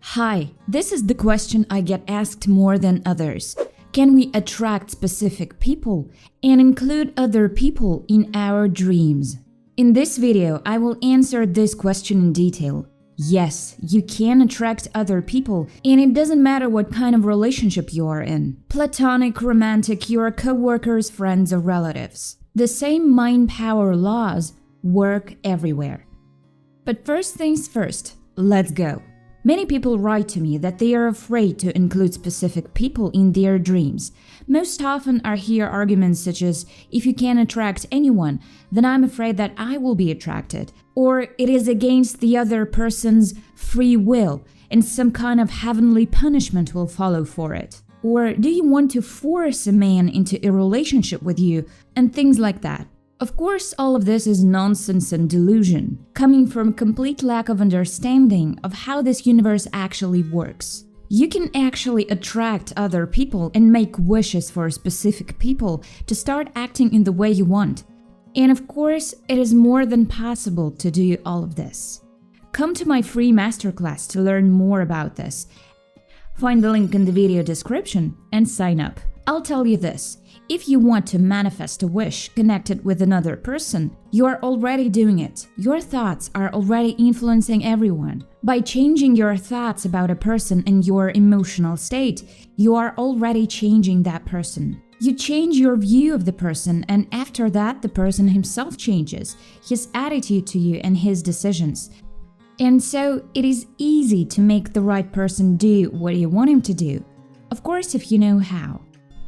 Hi, this is the question I get asked more than others. Can we attract specific people and include other people in our dreams? In this video, I will answer this question in detail. Yes, you can attract other people, and it doesn't matter what kind of relationship you are in. Platonic, romantic, your co-workers, friends, or relatives. The same mind power laws work everywhere. But first things first, let's go. Many people write to me that they are afraid to include specific people in their dreams. Most often I hear arguments such as, if you can't attract anyone, then I'm afraid that I will be attracted. Or it is against the other person's free will and some kind of heavenly punishment will follow for it. Or do you want to force a man into a relationship with you and things like that. Of course, all of this is nonsense and delusion, coming from a complete lack of understanding of how this universe actually works. You can actually attract other people and make wishes for specific people to start acting in the way you want. And of course, it is more than possible to do all of this. Come to my free masterclass to learn more about this. Find the link in the video description and sign up. I'll tell you this. If you want to manifest a wish connected with another person, you are already doing it. Your thoughts are already influencing everyone. By changing your thoughts about a person and your emotional state, you are already changing that person. You change your view of the person, and after that, the person himself changes, his attitude to you and his decisions. And so, it is easy to make the right person do what you want him to do. Of course, if you know how.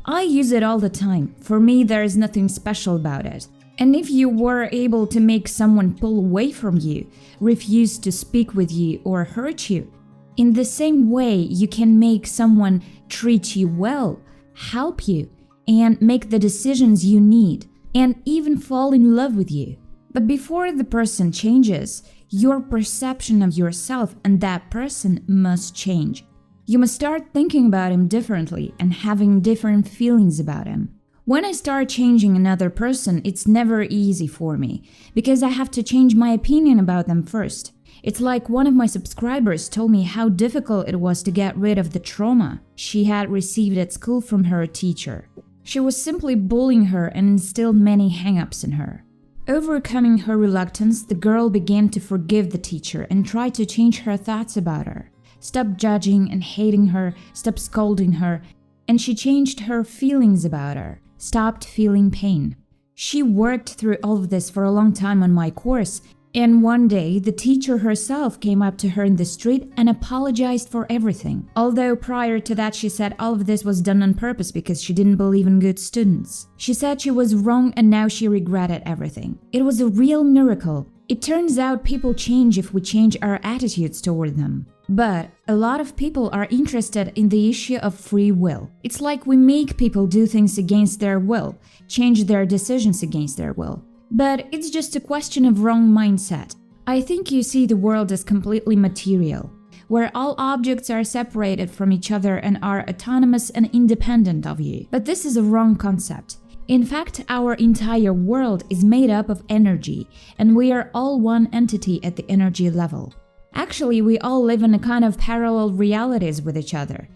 I use it all the time. For me, there is nothing special about it. And if you were able to make someone pull away from you, refuse to speak with you, or hurt you, in the same way you can make someone treat you well, help you, and make the decisions you need, and even fall in love with you. But before the person changes, your perception of yourself and that person must change. You must start thinking about him differently and having different feelings about him. When I start changing another person, it's never easy for me, because I have to change my opinion about them first. It's like one of my subscribers told me how difficult it was to get rid of the trauma she had received at school from her teacher. She was simply bullying her and instilled many hang-ups in her. Overcoming her reluctance, the girl began to forgive the teacher and try to change her thoughts about her. Stop judging and hating her, stop scolding her, and she changed her feelings about her, stopped feeling pain. She worked through all of this for a long time on my course, and one day the teacher herself came up to her in the street and apologized for everything. Although prior to that she said all of this was done on purpose because she didn't believe in good students. She said she was wrong and now she regretted everything. It was a real miracle. It turns out people change if we change our attitudes toward them. But a lot of people are interested in the issue of free will. It's like we make people do things against their will, change their decisions against their will. But it's just a question of wrong mindset. I think you see the world as completely material, where all objects are separated from each other and are autonomous and independent of you. But this is a wrong concept. In fact, our entire world is made up of energy, and we are all one entity at the energy level. Actually, we all live in a kind of parallel realities with each other.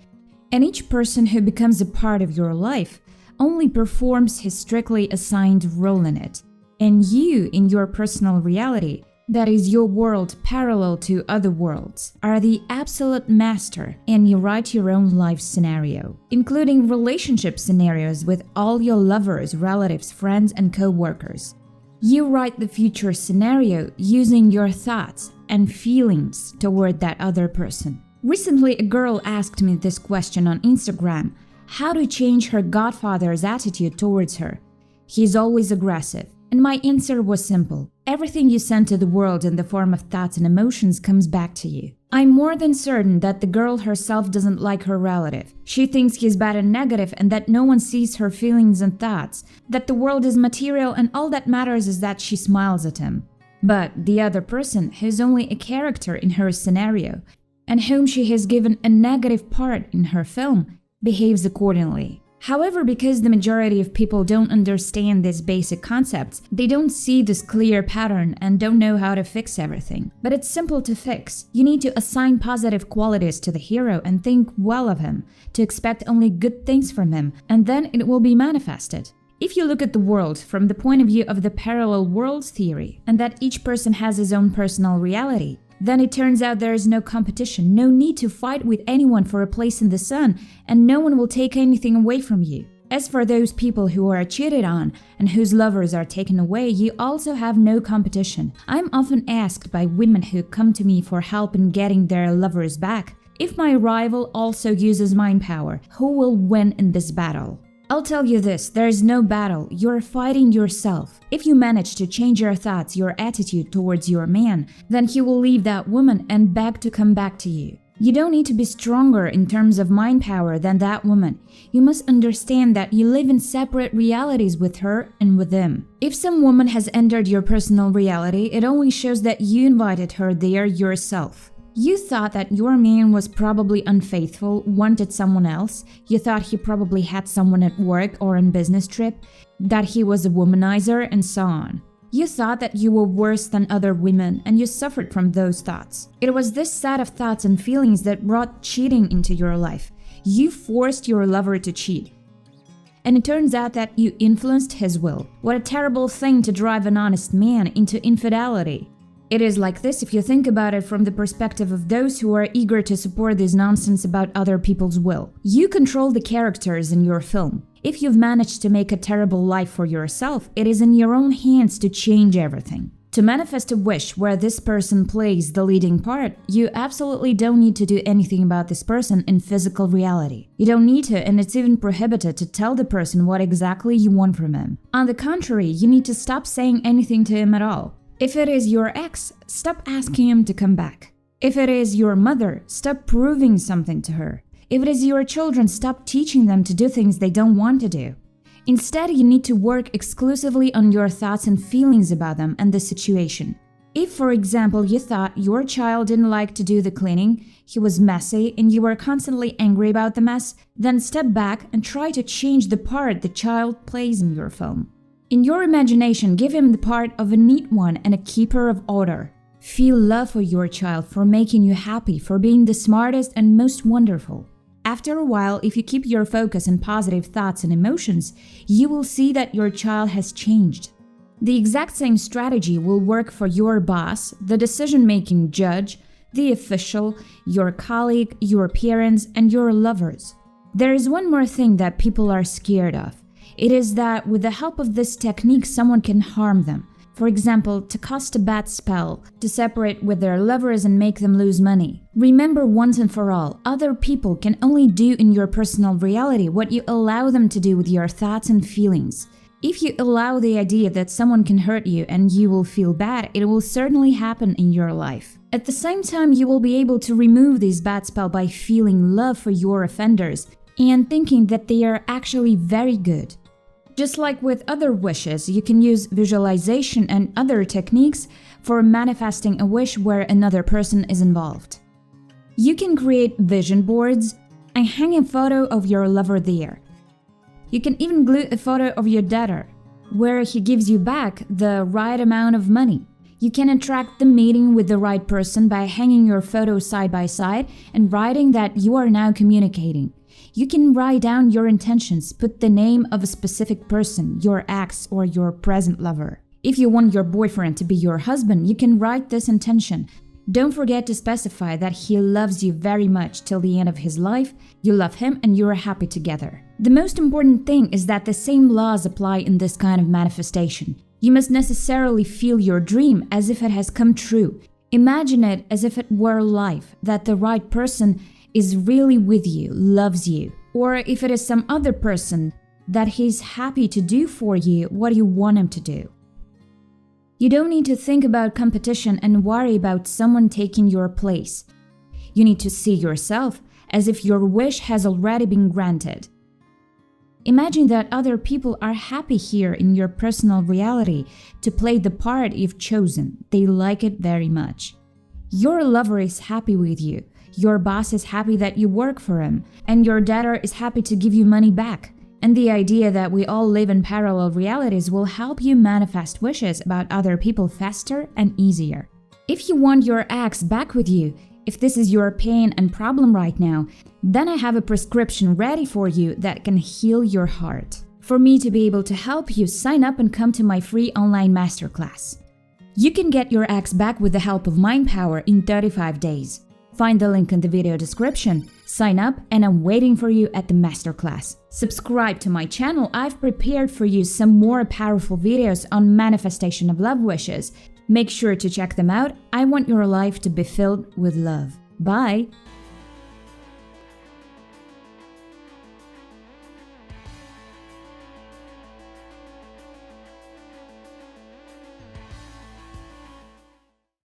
And each person who becomes a part of your life only performs his strictly assigned role in it. And you, in your personal reality, that is your world parallel to other worlds, are the absolute master, and you write your own life scenario, including relationship scenarios with all your lovers, relatives, friends, and co-workers. You write the future scenario using your thoughts and feelings toward that other person. Recently, a girl asked me this question on Instagram: how to change her godfather's attitude towards her. He's always aggressive. And my answer was simple. Everything you send to the world in the form of thoughts and emotions comes back to you. I'm more than certain that the girl herself doesn't like her relative. She thinks he's bad and negative and that no one sees her feelings and thoughts, that the world is material and all that matters is that she smiles at him. But the other person, who's only a character in her scenario, and whom she has given a negative part in her film, behaves accordingly. However, because the majority of people don't understand these basic concepts, they don't see this clear pattern and don't know how to fix everything. But it's simple to fix. You need to assign positive qualities to the hero and think well of him, to expect only good things from him, and then it will be manifested. If you look at the world from the point of view of the parallel worlds theory, and that each person has his own personal reality, then it turns out there is no competition, no need to fight with anyone for a place in the sun, and no one will take anything away from you. As for those people who are cheated on and whose lovers are taken away, you also have no competition. I'm often asked by women who come to me for help in getting their lovers back, if my rival also uses mind power, who will win in this battle? I'll tell you this, there is no battle, you're fighting yourself. If you manage to change your thoughts, your attitude towards your man, then he will leave that woman and beg to come back to you. You don't need to be stronger in terms of mind power than that woman. You must understand that you live in separate realities with her and with him. If some woman has entered your personal reality, it only shows that you invited her there yourself. You thought that your man was probably unfaithful, wanted someone else. You thought he probably had someone at work or on business trip, that he was a womanizer, and so on. You thought that you were worse than other women, and you suffered from those thoughts. It was this set of thoughts and feelings that brought cheating into your life. You forced your lover to cheat. And it turns out that you influenced his will. What a terrible thing to drive an honest man into infidelity. It is like this if you think about it from the perspective of those who are eager to support this nonsense about other people's will. You control the characters in your film. If you've managed to make a terrible life for yourself, it is in your own hands to change everything. To manifest a wish where this person plays the leading part, you absolutely don't need to do anything about this person in physical reality. You don't need to, and it's even prohibited to tell the person what exactly you want from him. On the contrary, you need to stop saying anything to him at all. If it is your ex, stop asking him to come back. If it is your mother, stop proving something to her. If it is your children, stop teaching them to do things they don't want to do. Instead, you need to work exclusively on your thoughts and feelings about them and the situation. If, for example, you thought your child didn't like to do the cleaning, he was messy, and you were constantly angry about the mess, then step back and try to change the part the child plays in your film. In your imagination, give him the part of a neat one and a keeper of order. Feel love for your child, for making you happy, for being the smartest and most wonderful. After a while, if you keep your focus on positive thoughts and emotions, you will see that your child has changed. The exact same strategy will work for your boss, the decision-making judge, the official, your colleague, your parents, and your lovers. There is one more thing that people are scared of. It is that with the help of this technique, someone can harm them. For example, to cast a bad spell, to separate with their lovers and make them lose money. Remember once and for all, other people can only do in your personal reality what you allow them to do with your thoughts and feelings. If you allow the idea that someone can hurt you and you will feel bad, it will certainly happen in your life. At the same time, you will be able to remove this bad spell by feeling love for your offenders and thinking that they are actually very good. Just like with other wishes, you can use visualization and other techniques for manifesting a wish where another person is involved. You can create vision boards and hang a photo of your lover there. You can even glue a photo of your debtor, where he gives you back the right amount of money. You can attract the meeting with the right person by hanging your photos side by side and writing that you are now communicating. You can write down your intentions, put the name of a specific person, your ex or your present lover. If you want your boyfriend to be your husband, you can write this intention. Don't forget to specify that he loves you very much till the end of his life, you love him and you are happy together. The most important thing is that the same laws apply in this kind of manifestation. You must necessarily feel your dream as if it has come true. Imagine it as if it were life, that the right person is really with you, loves you. Or if it is some other person, that he's happy to do for you what you want him to do. You don't need to think about competition and worry about someone taking your place. You need to see yourself as if your wish has already been granted. Imagine that other people are happy here in your personal reality to play the part you've chosen. They like it very much. Your lover is happy with you. Your boss is happy that you work for him, and your debtor is happy to give you money back. and the idea that we all live in parallel realities will help you manifest wishes about other people faster and easier. If you want your ex back with you, if this is your pain and problem right now, then I have a prescription ready for you that can heal your heart. For me to be able to help you, sign up and come to my free online masterclass. You can get your ex back with the help of Mind Power in 35 days. Find the link in the video description, sign up, and I'm waiting for you at the masterclass. Subscribe to my channel, I've prepared for you some more powerful videos on manifestation of love wishes. Make sure to check them out. I want your life to be filled with love. Bye!